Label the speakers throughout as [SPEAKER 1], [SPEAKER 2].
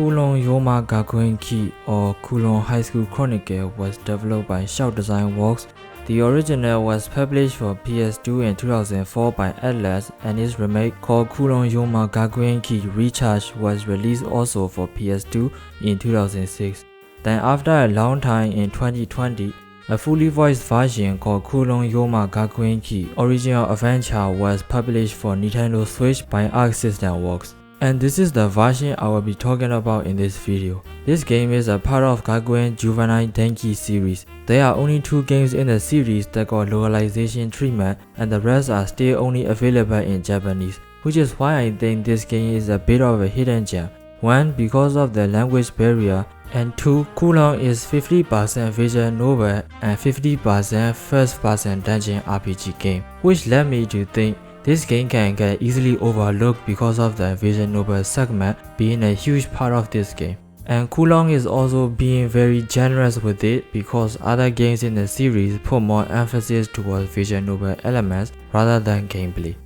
[SPEAKER 1] Kowloon Gakuen Key or Kowloon Highschool Chronicle was developed by Shout Design Works. The original was published for PS2 in 2004 by Atlus, and its remake called Kowloon Gakuen Key Recharge was released also for PS2 in 2006. Then after a long time in 2020, a fully voiced version called Kowloon Gakuen Key Original Adventure was published for Nintendo Switch by Arc System Works. And this is the version I will be talking about in this video. This game is a part of Gakuen Juvenile Denki series. There are only 2 games in the series that got localization treatment, and the rest are still only available in Japanese, which is why I think this game is a bit of a hidden gem. 1. Because of the language barrier, and 2. Kowloon is 50% visual novel and 50% first-person dungeon RPG game, which led me to think this game can get easily overlooked because of the visual novel segment being a huge part of this game. And Kowloon is also being very generous with it because other games in the series put more emphasis towards visual novel elements rather than gameplay.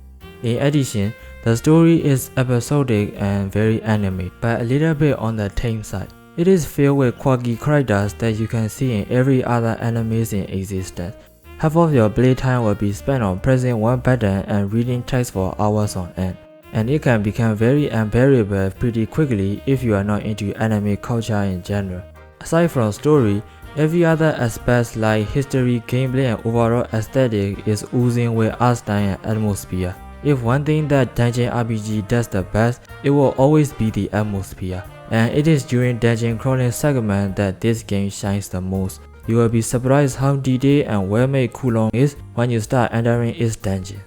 [SPEAKER 1] In addition, the story is episodic and very anime, but a little bit on the tame side. It is filled with quirky characters that you can see in every other anime in existence. Half of your playtime will be spent on pressing one button and reading text for hours on end, and it can become very unbearable pretty quickly if you are not into anime culture in general. Aside from story, every other aspect like history, gameplay, and overall aesthetic is oozing with art style and atmosphere. If one thing that dungeon RPG does the best, it will always be the atmosphere, and it is during dungeon crawling segment that this game shines the most. You will be surprised how detailed and well-made Kowloon is when you start entering its dungeon.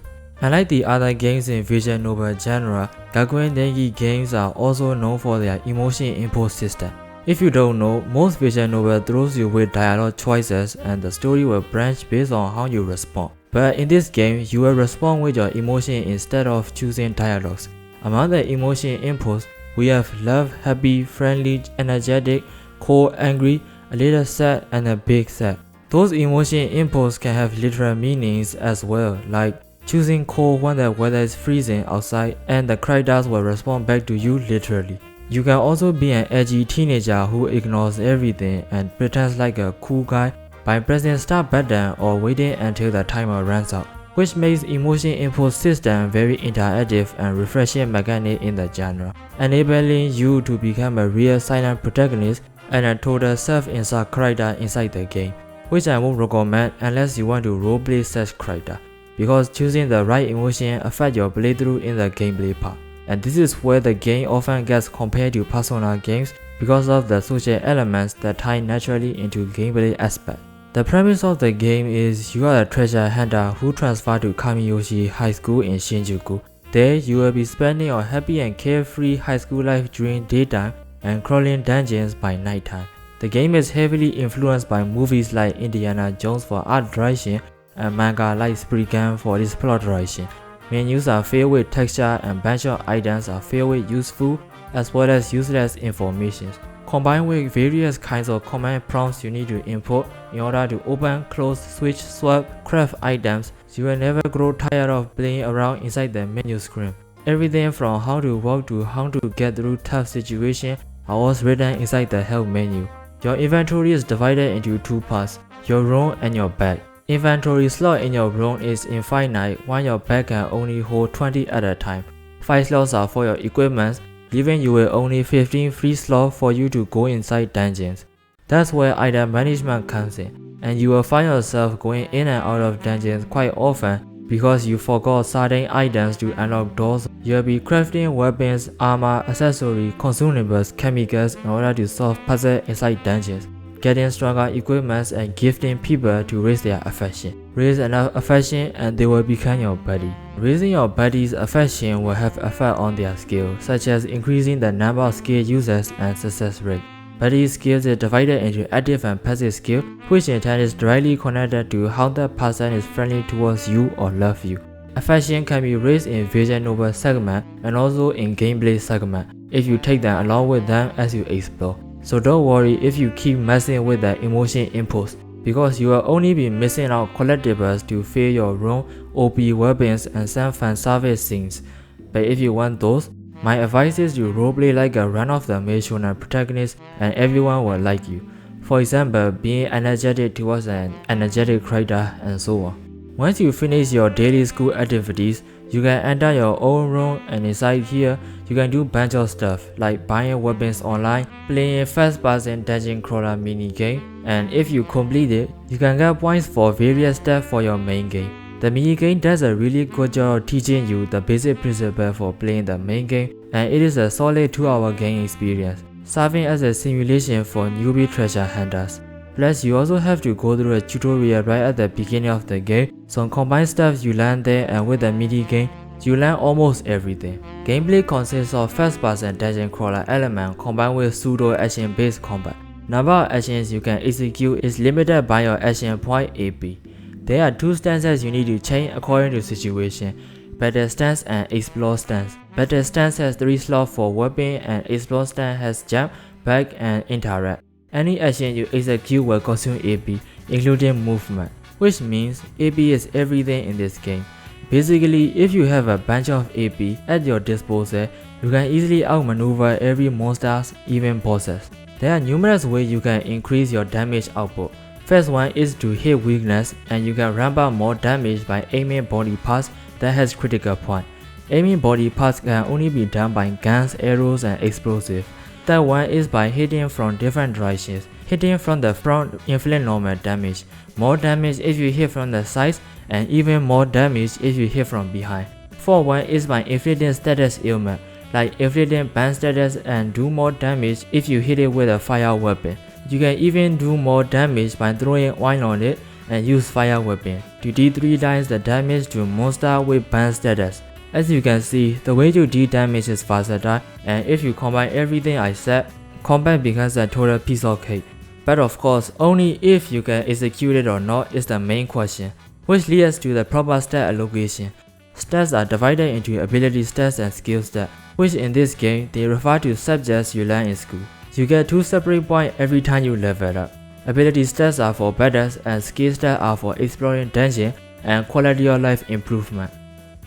[SPEAKER 1] Unlike the other games in visual novel genre, Gakuen Denki games are also known for their emotion input system. If you don't know, most visual novel throws you with dialogue choices and the story will branch based on how you respond. But in this game, you will respond with your emotion instead of choosing dialogues. Among the emotion inputs, we have love, happy, friendly, energetic, cold, angry, a little sad, and a big sad. Those emotion inputs can have literal meanings as well, like choosing cold when the weather is freezing outside and the characters will respond back to you literally. You can also be an edgy teenager who ignores everything and pretends like a cool guy by pressing start button or waiting until the timer runs out, which makes emotion input system very interactive and refreshing mechanic in the genre, enabling you to become a real silent protagonist and a total self-insert character inside the game, which I won't recommend unless you want to roleplay such character, because choosing the right emotion affects your playthrough in the gameplay part. And this is where the game often gets compared to Persona games because of the social elements that tie naturally into gameplay aspect. The premise of the game is you are a treasure hunter who transfer to Kamiyoshi High School in Shinjuku. There, you will be spending your happy and carefree high school life during daytime and crawling dungeons by nighttime. The game is heavily influenced by movies like Indiana Jones for art direction and manga like Spriggan for its plot direction. Menus are filled with texture and bunch of items are filled with useful as well as useless information, combined with various kinds of command prompts you need to input in order to open, close, switch, swap, craft items. You will never grow tired of playing around inside the menu screen. Everything from how to walk to how to get through tough situations are all written inside the help menu. Your inventory is divided into 2 parts, your room and your bag. Inventory slot in your room is infinite while your bag can only hold 20 at a time. 5 slots are for your equipment, leaving you with only 15 free slots for you to go inside dungeons. That's where item management comes in, and you will find yourself going in and out of dungeons quite often because you forgot certain items to unlock doors. You'll be crafting weapons, armor, accessories, consumables, chemicals in order to solve puzzles inside dungeons, getting stronger equipment and gifting people to raise their affection. Raise enough affection and they will become your buddy. Raising your buddy's affection will have effect on their skill, such as increasing the number of skill users and success rate. Buddy skills is divided into active and passive skill, which in turn is directly connected to how that person is friendly towards you or love you. Affection can be raised in visual novel segment and also in gameplay segment if you take them along with them as you explore. So don't worry if you keep messing with the emotion inputs, because you will only be missing out collectibles to fill your room, OP weapons and some fan service scenes. But if you want those, My advice is you roleplay like a run-of-the-mill shonen protagonist and everyone will like you. For example, being energetic towards an energetic character and so on. Once you finish your daily school activities, you can enter your own room, and inside here, you can do bunch of stuff like buying weapons online, playing first-person dungeon crawler minigame, and if you complete it, you can get points for various steps for your main game. The minigame does a really good job of teaching you the basic principle for playing the main game, and it is a solid 2-hour game experience, serving as a simulation for newbie treasure hunters. Plus, you also have to go through a tutorial right at the beginning of the game, so combine stuff you learn there and with the minigame, you learn almost everything. Gameplay consists of first-person dungeon crawler element combined with pseudo action-based combat. Number of actions you can execute is limited by your action point AP. There are 2 stances you need to change according to situation: battle stance and explore stance. Battle stance has 3 slots for weapon and explore stance has jump, back, and interact. Any action you execute will consume AP, including movement, which means AP is everything in this game. Basically, if you have a bunch of AP at your disposal, you can easily outmaneuver every monster, even bosses. There are numerous ways you can increase your damage output. First one is to hit weakness, and you can ramp up more damage by aiming body parts that has critical point. Aiming body parts can only be done by guns, arrows, and explosives. That one is by hitting from different directions. Hitting from the front inflict normal damage, more damage if you hit from the sides, and even more damage if you hit from behind. Fourth one is by inflicting status ailment, like inflicting burn status and do more damage if you hit it with a fire weapon. You can even do more damage by throwing oil on it and use fire weapon to deal 3 times the damage to monster with burn status. As you can see, the way to deal damage is versatile, and if you combine everything I said, combat becomes a total piece of cake. But of course, only if you can execute it or not is the main question, which leads us to the proper stat allocation. Stats are divided into ability stats and skill stats, which in this game, they refer to subjects you learn in school. You get 2 separate points every time you level up. Ability stats are for battles and skill stats are for exploring dungeons and quality of life improvement.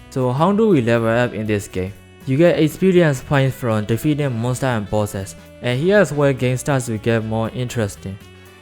[SPEAKER 1] So how do we level up in this game? You get experience points from defeating monsters and bosses, and here's where game starts to get more interesting.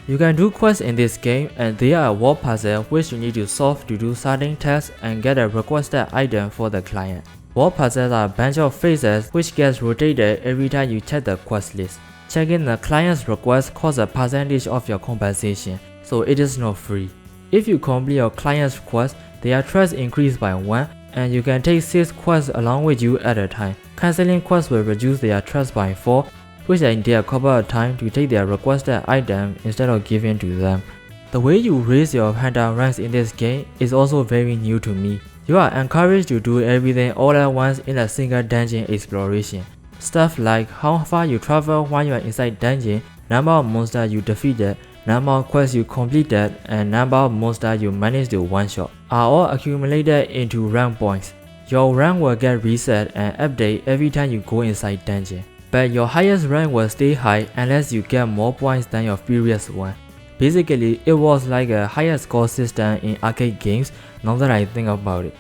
[SPEAKER 1] You can do quests in this game, and there are word puzzles which you need to solve to do certain tasks and get a requested item for the client. Word puzzles are a bunch of phases which gets rotated every time you check the quest list. Checking the client's request costs a percentage of your compensation, so it is not free. If you complete your client's request, their trust increases by 1, and you can take 6 quests along with you at a time. Cancelling quests will reduce their trust by 4, which they need a couple of times to take their requested item instead of giving to them. The way you raise your hunter ranks in this game is also very new to me. You are encouraged to do everything all at once in a single dungeon exploration. Stuff like how far you travel while you are inside dungeon, number of monsters you defeated, number of quests you completed, and number of monsters you managed to one-shot are all accumulated into rank points. Your rank will get reset and update every time you go inside dungeon, but your highest rank will stay high unless you get more points than your previous one. Basically, it was like a higher score system in arcade games now that I think about it.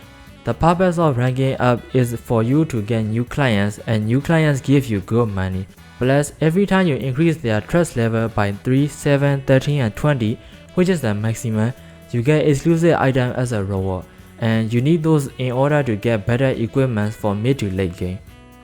[SPEAKER 1] The purpose of ranking up is for you to get new clients, and new clients give you good money. Plus, every time you increase their trust level by 3, 7, 13, and 20, which is the maximum, you get exclusive items as a reward, and you need those in order to get better equipment for mid to late game.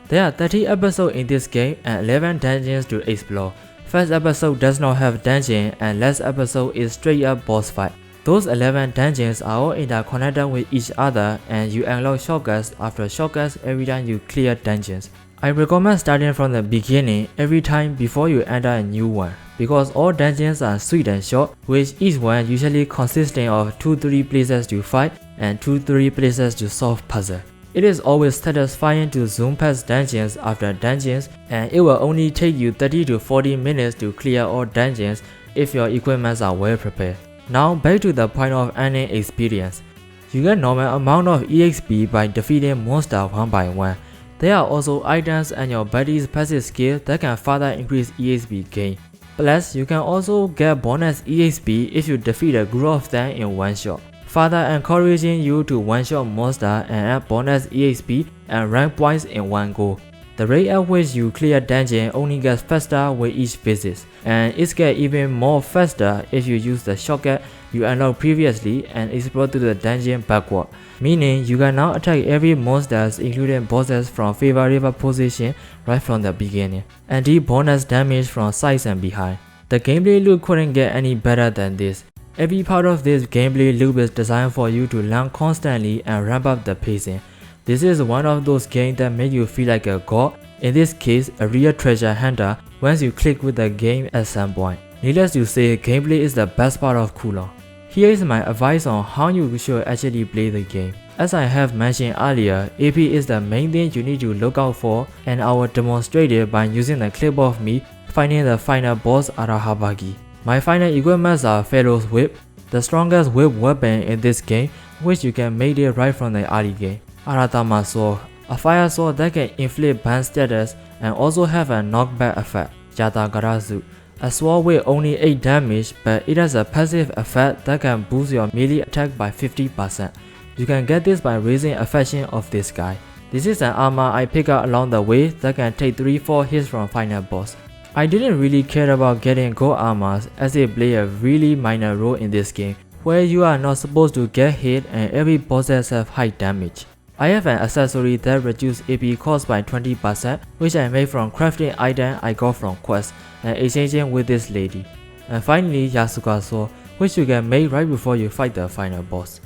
[SPEAKER 1] There are 30 episodes in this game and 11 dungeons to explore. First episode does not have dungeon, and last episode is straight up boss fight. Those 11 dungeons are all interconnected with each other, and you unlock shortcuts after shortcuts every time you clear dungeons. I recommend starting from the beginning every time before you enter a new one, because all dungeons are sweet and short, with each one usually consisting of 2-3 places to fight and 2-3 places to solve puzzles. It is always satisfying to zoom past dungeons after dungeons, and it will only take you 30 to 40 minutes to clear all dungeons if your equipments are well prepared. Now back to the point of earning experience. You get normal amount of EXP by defeating monsters one by one. There are also items and your buddy's passive skill that can further increase EXP gain. Plus, you can also get bonus EXP if you defeat a group of them in one shot, further encouraging you to one-shot monster and add bonus EXP and rank points in one go. The rate at which you clear dungeon only gets faster with each visit, and it gets even more faster if you use the shortcut you unlocked previously and explore through the dungeon backward, meaning you can now attack every monsters including bosses from favorable position right from the beginning, and deal bonus damage from sides and behind. The gameplay loop couldn't get any better than this. Every part of this gameplay loop is designed for you to learn constantly and ramp up the pacing. This is one of those games that make you feel like a god, in this case a real treasure hunter, once you click with the game at some point. Needless to say, gameplay is the best part of Kowloon. Here is my advice on how you should actually play the game. As I have mentioned earlier, AP is the main thing you need to look out for, and I will demonstrate it by using a clip of me fighting the final boss Arahabagi. My final equipments are Pharaoh's Whip, the strongest whip weapon in this game, which you can make it right from the early game. Aratama Sword, a fire sword that can inflict burn status and also have a knockback effect. Yatagarazu, a sword with only 8 damage, but it has a passive effect that can boost your melee attack by 50%. You can get this by raising affection of this guy. This is an armor I pick up along the way that can take 3-4 hits from final boss. I didn't really care about getting gold armors as they play a really minor role in this game, where you are not supposed to get hit and every bosses have high damage. I have an accessory that reduces AP cost by 20%, which I made from crafting item I got from Quest and exchanging with this lady. And finally, Yasuka Sword, which you can make right before you fight the final boss.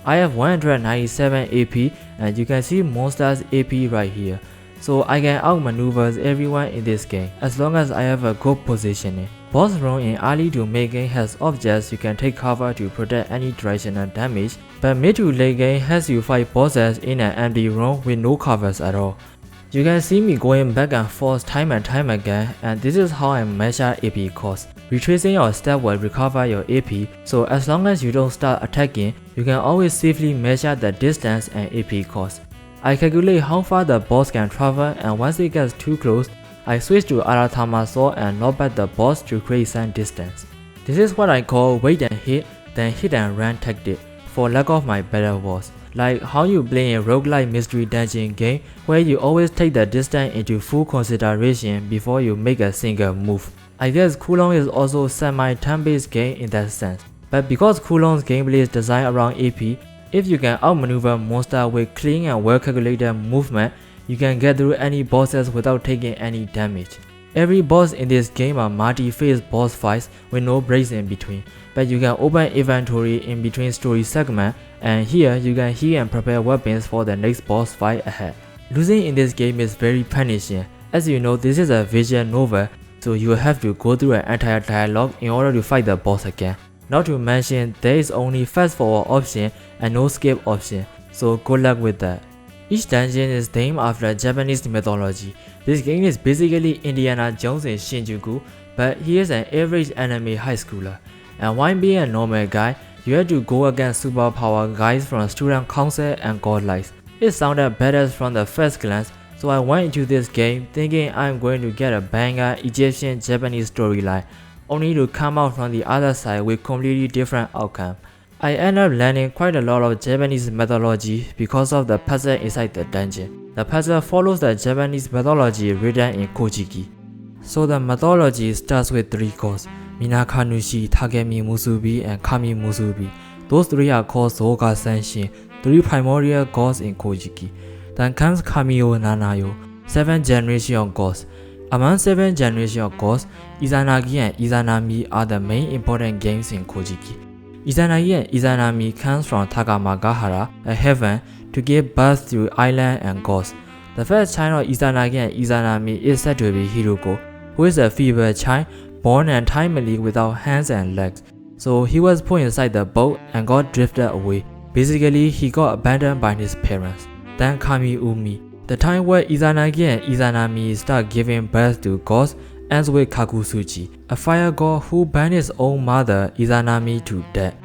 [SPEAKER 1] I have 197 AP and you can see monsters AP right here, so I can outmaneuver everyone in this game as long as I have a good positioning. Boss room in early to mid game has objects you can take cover to protect any directional damage, but mid to late game has you fight bosses in an empty room with no covers at all. You can see me going back and forth time and time again, and this is how I measure AP cost. Retracing your step will recover your AP, so as long as you don't start attacking, you can always safely measure the distance and AP cost. I calculate how far the boss can travel, and once it gets too close, I switch to Aratama Sword and knock back the boss to create some distance. This is what I call wait and hit, then hit and run tactic, for lack of my better words. Like how you play a roguelike mystery dungeon game where you always take the distance into full consideration before you make a single move. I guess Kowloon is also a semi-turn-based game in that sense, but because Kowloon's gameplay is designed around AP, if you can outmaneuver monsters with clean and well-calculated movement, you can get through any bosses without taking any damage. Every boss in this game are multi-phase boss fights with no breaks in between, but you can open inventory in between story segments, and here you can heal and prepare weapons for the next boss fight ahead. Losing in this game is very punishing. As you know, this is a visual novel, so you will have to go through an entire dialogue in order to fight the boss again. Not to mention, there is only fast forward option and no skip option, so good luck with that. Each dungeon is named after Japanese mythology. This game is basically Indiana Jones in Shinjuku, but he is an average anime high schooler. And while being a normal guy, you have to go against superpower guys from student council and godlikes. It sounded better from the first glance, so I went into this game thinking I'm going to get a banger Egyptian Japanese storyline, only to come out from the other side with completely different outcome. I ended up learning quite a lot of Japanese mythology because of the puzzle inside the dungeon. The puzzle follows the Japanese mythology written in Kojiki. So the mythology starts with 3 gods, Minakanushi, Takemi Musubi, and Kami Musubi. Those 3 are called Soga Senshin, 3 primordial gods in Kojiki. Then comes Kamiyo Nanayo, 7 generation gods. Among 7 generation gods, Izanagi and Izanami are the main important games in Kojiki. Izanagi and Izanami comes from Takamagahara, a heaven, to give birth to island and gods. The first child of Izanagi and Izanami is said to be Hiruko, who is a feeble child born untimely without hands and legs. So he was put inside the boat and got drifted away. Basically, he got abandoned by his parents. Then Kami Umi, the time where Izanagi and Izanami start giving birth to gods, ends with Kakusuchi, a fire god who burned his own mother Izanami to death.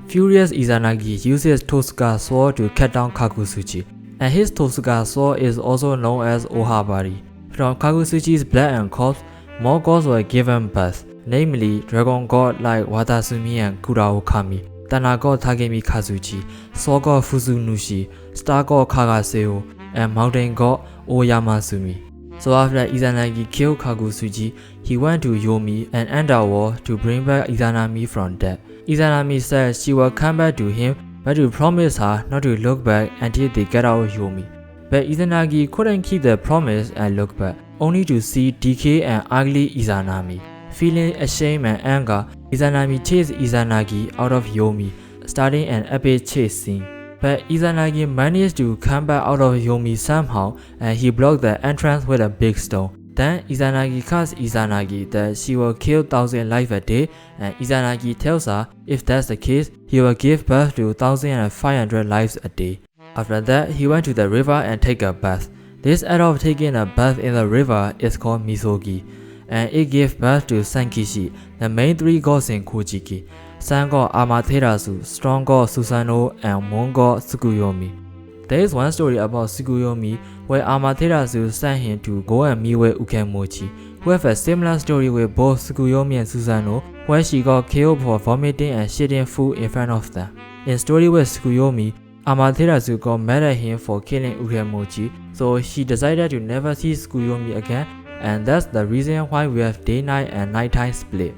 [SPEAKER 1] Furious Izanagi uses Tosuka sword to cut down Kakusuchi, and his Tosuka sword is also known as Ohabari. From Kakusuchi's blood and corpse, more gods were given birth, namely dragon god like Watasumi and Kuraokami, Tana god Takemi Kazuchi, sword god Fusunushi, star god Kagaseo, and mountain god Oyamasumi. So after Izanagi killed Kagusuji, he went to Yomi and ended war to bring back Izanami from death. Izanami said she will come back to him, but to promise her not to look back until they get out of Yomi. But Izanagi couldn't keep the promise and look back, only to see decay and ugly Izanami. Feeling ashamed and anger, Izanami chased Izanagi out of Yomi, starting an epic chase scene. But Izanagi managed to come back out of Yomi somehow, and he blocked the entrance with a big stone. Then Izanagi cursed Izanagi that she will kill 1,000 lives a day, and Izanagi tells her if that's the case, he will give birth to 1,500 lives a day. After that, he went to the river and take a bath. This act of taking a bath in the river is called Misogi, and it gave birth to Sankishi, the main three gods in Kojiki. Sun god Amaterasu, strong god Susanoo, and moon god Tsukuyomi. There is one story about Tsukuyomi where Amaterasu sent him to go and meet with Ukemochi, who have a similar story with both Tsukuyomi and Susanoo, where she got killed for vomiting and shitting food in front of them. In story with Tsukuyomi, Amaterasu got mad at him for killing Ukemochi, so she decided to never see Tsukuyomi again, and that's the reason why we have day-night and nighttime split.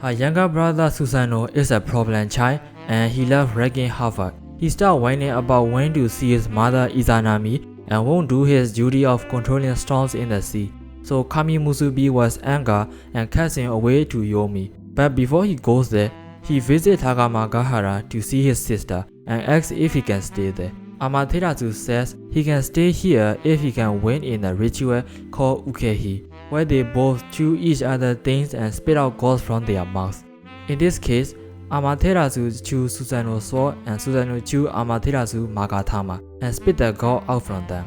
[SPEAKER 1] Her younger brother Susanoo is a problem child, and he loves wreaking havoc. He starts whining about when to see his mother Izanami and won't do his duty of controlling storms in the sea. So Kami Musubi was angry and cast him away to Yomi. But before he goes there, he visits Takamagahara to see his sister and asks if he can stay there. Amaterasu says he can stay here if he can win in a ritual called Ukehi, where they both chew each other things and spit out gods from their mouths. In this case, Amaterasu chews Susanoo's sword and Susanoo chews Amaterasu Magatama and spit the god out from them.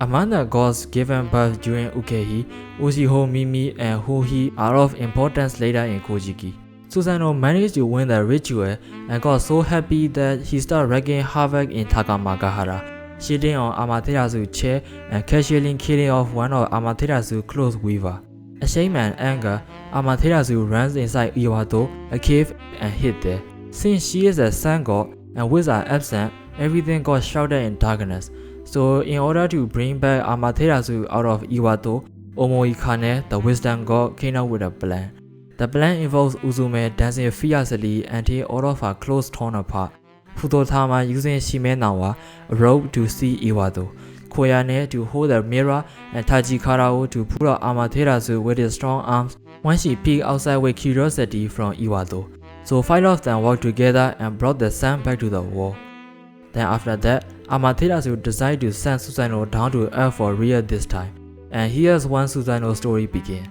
[SPEAKER 1] Among the gods given birth during Ukehi, Ushiho Mimi and Huhi are of importance later in Kojiki. Susanoo managed to win the ritual and got so happy that he started wreaking havoc in Takamagahara, shitting on Amaterasu's chair and casually killing off one of Amaterasu's close weaver. Ashamed and anger, Amaterasu runs inside Iwato, a cave, and hid there. Since she is a sun god and wizards are absent, everything got shrouded in darkness. So in order to bring back Amaterasu out of Iwato, Omoikane, the wisdom god, came up with a plan. The plan involves Uzume dancing fiercely until all of her clothes torn apart, Futotama using Shimenawa, a rope to see Iwato, Koyane to hold the mirror, and Tajikarao to pull out Amaterasu with his strong arms when she peeked outside with curiosity from Iwato. So 5 of them worked together and brought the sun back to the wall. Then after that, Amaterasu decided to send Susanoo down to earth for real this time. And here's when Susanoo's story begins.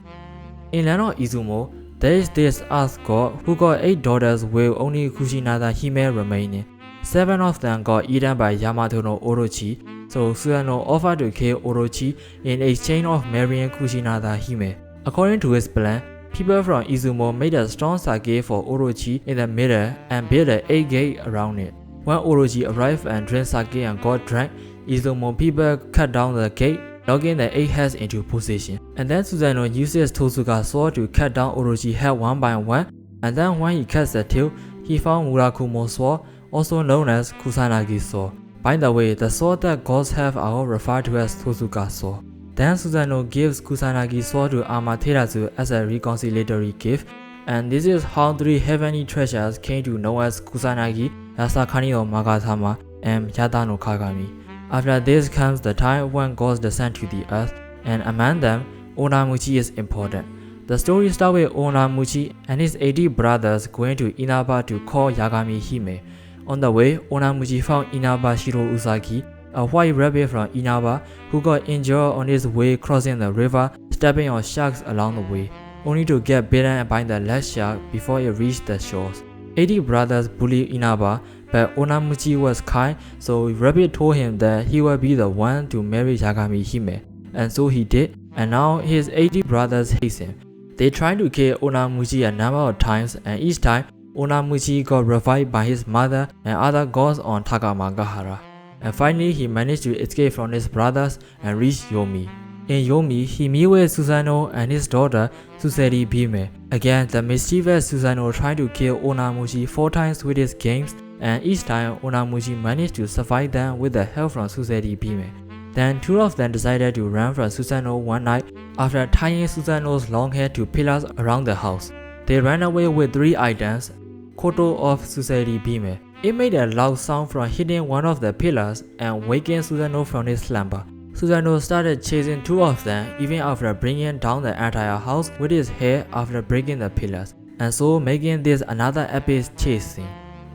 [SPEAKER 1] In land of Izumo, there is this earth god who got 8 daughters with only Kushinada Hime remaining. 7 of them got eaten by Yamato no Orochi, so Susanoo offered to kill Orochi in exchange of marrying Kushinada Hime. According to his plan, people from Izumo made a strong sake for Orochi in the middle and built an 8 gate around it. When Orochi arrived and drank sake and got drunk, Izumo people cut down the gate, locking the 8 heads into position. And then Susanoo uses Tosuga's sword to cut down Orochi's head one by one, and then when he cuts the tail, he found Murakumo's sword, also known as Kusanagi's sword. By the way, the sword that gods have are all referred to as Tosuga's sword. Then Susanoo gives Kusanagi's sword to Amaterasu as a reconciliatory gift, and this is how 3 heavenly treasures came to know as Kusanagi, Yasakani no Magatama, and Yada no Kagami. After this comes the time when gods descend to the earth, and among them, Onamuchi is important. The story starts with Onamuchi and his 80 brothers going to Inaba to call Yagami Hime. On the way, Onamuchi found Inaba Shiro Usagi, a white rabbit from Inaba who got injured on his way crossing the river, stepping on sharks along the way, only to get bitten by the last shark before it reached the shores. 80 brothers bullied Inaba, but Onamuchi was kind, so Rabbit told him that he would be the one to marry Yagami Hime, and so he did, and now his 80 brothers hate him. They tried to kill Onamuchi a number of times, and each time, Onamuchi got revived by his mother and other gods on Takamagahara. And finally, he managed to escape from his brothers and reach Yomi. In Yomi, he meets with Susanoo and his daughter, Suseri Bime. Again, the mischievous Susanoo tried to kill Onamuchi 4 times with his games, and each time Onamuchi managed to survive them with the help from Suseri Bime. Then 2 of them decided to run from Susanoo one night After tying Susano's long hair to pillars around the house, they ran away with 3 items, Koto of Society Bime. It made a loud sound from hitting one of the pillars and waking Susano from his slumber. Susano started chasing 2 of them even after bringing down the entire house with his hair after breaking the pillars, and so making this another epic chase scene.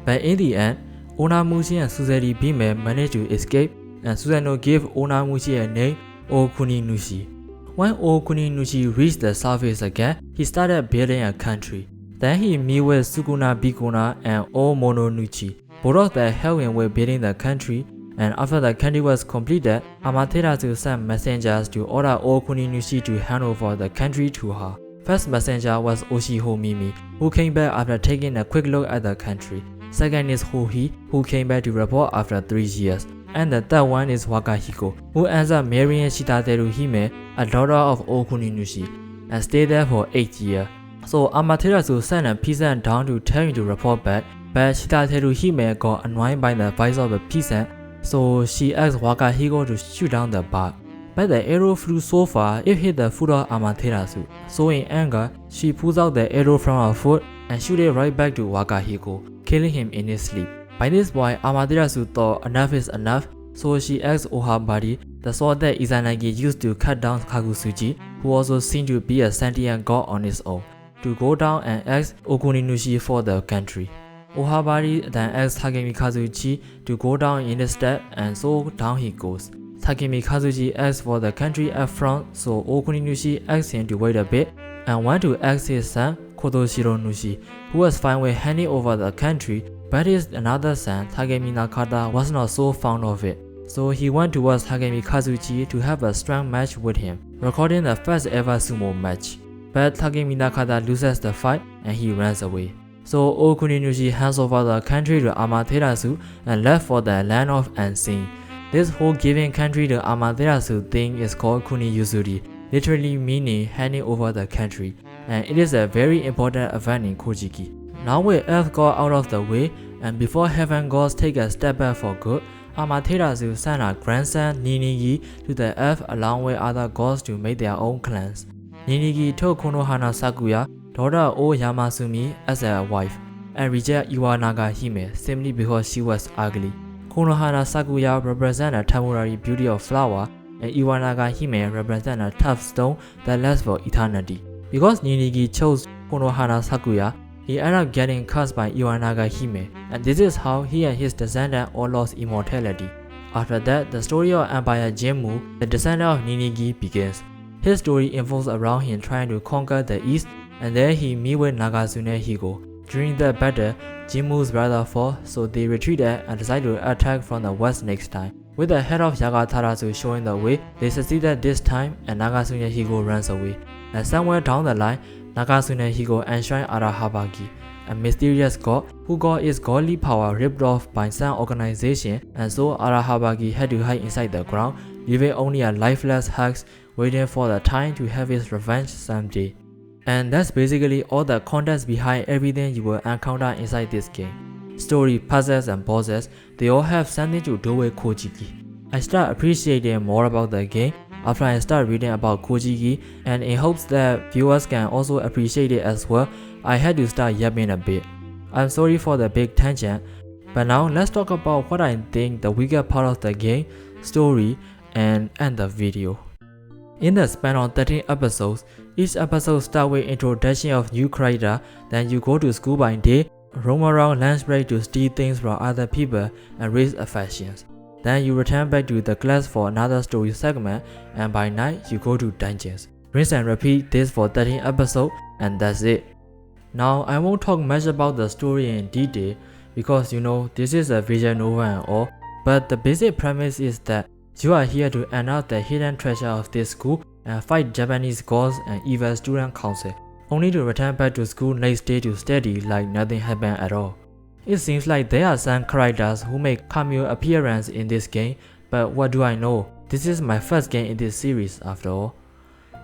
[SPEAKER 1] But in the end, Onamushi and Society Bime managed to escape, and Susano gave Onamushi a name, Okuninushi. When Okuninushi reached the surface again, he started building a country. Then he met with Sukuna Bikuna and Omononuchi. Both of them helped him with building the country, and after the country was completed, Amaterasu sent messengers to order Okuninushi to hand over the country to her. First messenger was Oshiho Mimi, who came back after taking a quick look at the country. Second is Hohi, who came back to report after 3 years. And the third one is Wakahiko, who ends up marrying Shitateru Hime, a daughter of Okuninushi, and stayed there for 8 years. So Amaterasu sent a peasant down to tell him to report back, but Shitateru Hime got annoyed by the advice of the peasant, so she asked Wakahiko to shoot down the bark. But the arrow flew so far it hit the foot of Amaterasu. So in anger, she pulls out the arrow from her foot and shoots it right back to Wakahiko, killing him in his sleep. By this point, Amaterasu thought enough is enough, so she asked Ohabari, the sword that Izanagi used to cut down Kagusuji, who also seemed to be a sentient god on his own, to go down and ask Okuninushi for the country. Ohabari then asked Takemi Kazuchi to go down in his step, and so down he goes. Takemi Kazuchi asked for the country up front, so Okuninushi asked him to wait a bit and went to ask his son Kotoshiro Nushi, who was fine with handing over the country, but his another son Takemi Nakata was not so fond of it. So he went towards Takemi Kazuchi to have a strong match with him, recording the first ever sumo match. But Takemi Nakata loses the fight and he runs away. So Okuninushi hands over the country to Amaterasu and left for the land of unseen. This whole giving country to Amaterasu thing is called Kuniyuzuri, literally meaning handing over the country, and it is a very important event in Kojiki. Now with Earth God out of the way, and before Heaven Gods take a step back for good, Amaterasu sent her grandson Ninigi to the Earth along with other gods to make their own clans. Ninigi took Konohana Sakuya, daughter of Yamasumi, as a wife, and rejected Iwanaga Hime simply because she was ugly. Konohana Sakuya represents a temporary beauty of flower, and Iwanaga Hime represents a tough stone that lasts for eternity. Because Ninigi chose Konohana Sakuya, he ended up getting cursed by Iwanaga Hime, and this is how he and his descendant all lost immortality. After that, the story of Empire Jinmu, the descendant of Ninigi, begins. His story involves around him trying to conquer the east, and then he meets with Nagasune Higo. During that battle, Jinmu's brother fell, so they retreated and decided to attack from the west next time. With the head of Yagatarasu showing the way, they succeeded this time and Nagasune Higo runs away. And somewhere down the line, Nagasune Higo enshrined Arahabagi, a mysterious god who got its godly power ripped off by some organization, and so Arahabagi had to hide inside the ground, leaving only a lifeless hex waiting for the time to have its revenge someday. And that's basically all the context behind everything you will encounter inside this game. Story, puzzles, and bosses, they all have something to do with Kojiki. I start appreciating more about the game after I start reading about Kojiki, and in hopes that viewers can also appreciate it as well, I had to start yapping a bit. I'm sorry for the big tangent, but now let's talk about what I think the weaker part of the game, story, and end the video. In the span of 13 episodes, each episode starts with introduction of new character, then you go to school by day, roam around lunch break to steal things from other people and raise affections. Then you return back to the class for another story segment, and by night you go to dungeons. Rinse and repeat this for 13 episodes, and that's it. Now I won't talk much about the story in detail because this is a visual novel and all, but the basic premise is that you are here to unearth the hidden treasure of this school and fight Japanese gods and evil student council, only to return back to school next day to study like nothing happened at all. It seems like there are some characters who make cameo appearance in this game, but what do I know? This is my first game in this series after all.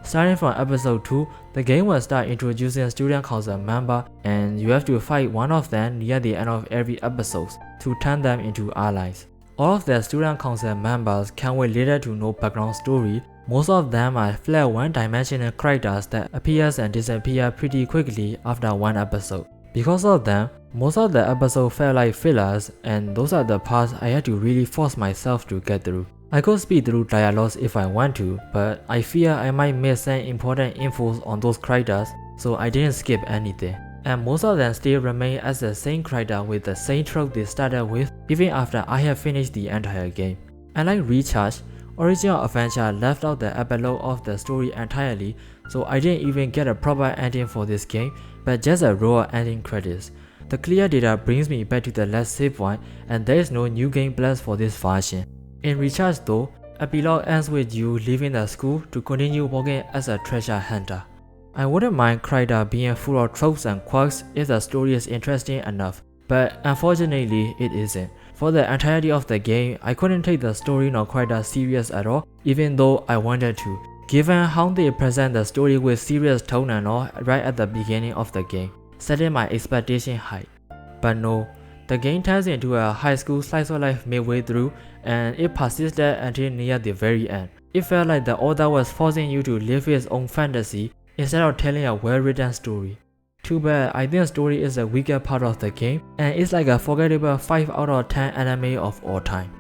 [SPEAKER 1] Starting from episode 2, the game will start introducing student council members, and you have to fight one of them near the end of every episode to turn them into allies. All of the student council members can't wait later to know background story, Most of them are flat one-dimensional characters that appears and disappear pretty quickly after one episode. Because of them, most of the episodes felt like fillers, and those are the parts I had to really force myself to get through. I could speed through dialogues if I want to, but I fear I might miss some important infos on those characters, so I didn't skip anything. And most of them still remain as the same character with the same trope they started with even after I have finished the entire game. Unlike Recharge, Original Adventure left out the epilogue of the story entirely, so I didn't even get a proper ending for this game, but just a raw ending credits. The clear data brings me back to the last save point, and there is no new game plus for this version. In Recharge though, epilogue ends with you leaving the school to continue working as a treasure hunter. I wouldn't mind character being full of tropes and quirks if the story is interesting enough, but unfortunately it isn't. For the entirety of the game, I couldn't take the story nor character serious at all, even though I wanted to, given how they present the story with serious tone and all right at the beginning of the game, setting my expectation high. But no, the game turns into a high school slice of life midway through, and it persisted until near the very end. It felt like the author was forcing you to live his own fantasy instead of telling a well-written story. Too bad, I think story is the weaker part of the game, and it's like a forgettable 5 out of 10 anime of all time.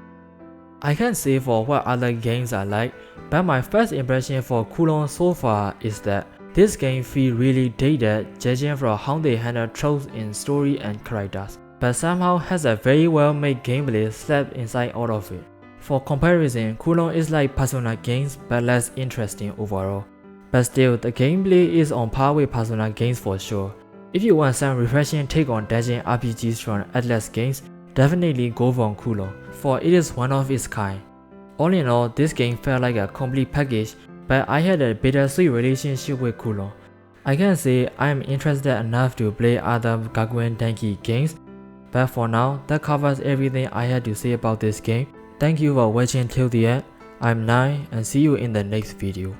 [SPEAKER 1] I can't say for what other games are like, but my first impression for Kowloon so far is that this game feels really dated judging from how they handle tropes in story and characters, but somehow has a very well made gameplay slapped inside all of it. For comparison, Kowloon is like Persona games but less interesting overall. But still, the gameplay is on par with Persona games for sure. If you want some refreshing take on dungeon RPGs from Atlus games, definitely go for Kowloon, for it is one of its kind. All in all, this game felt like a complete package, but I had a bittersweet relationship with Kowloon. I can say I am interested enough to play other gakuen denki games, but for now, that covers everything I had to say about this game. Thank you for watching till the end. I'm Nine and see you in the next video.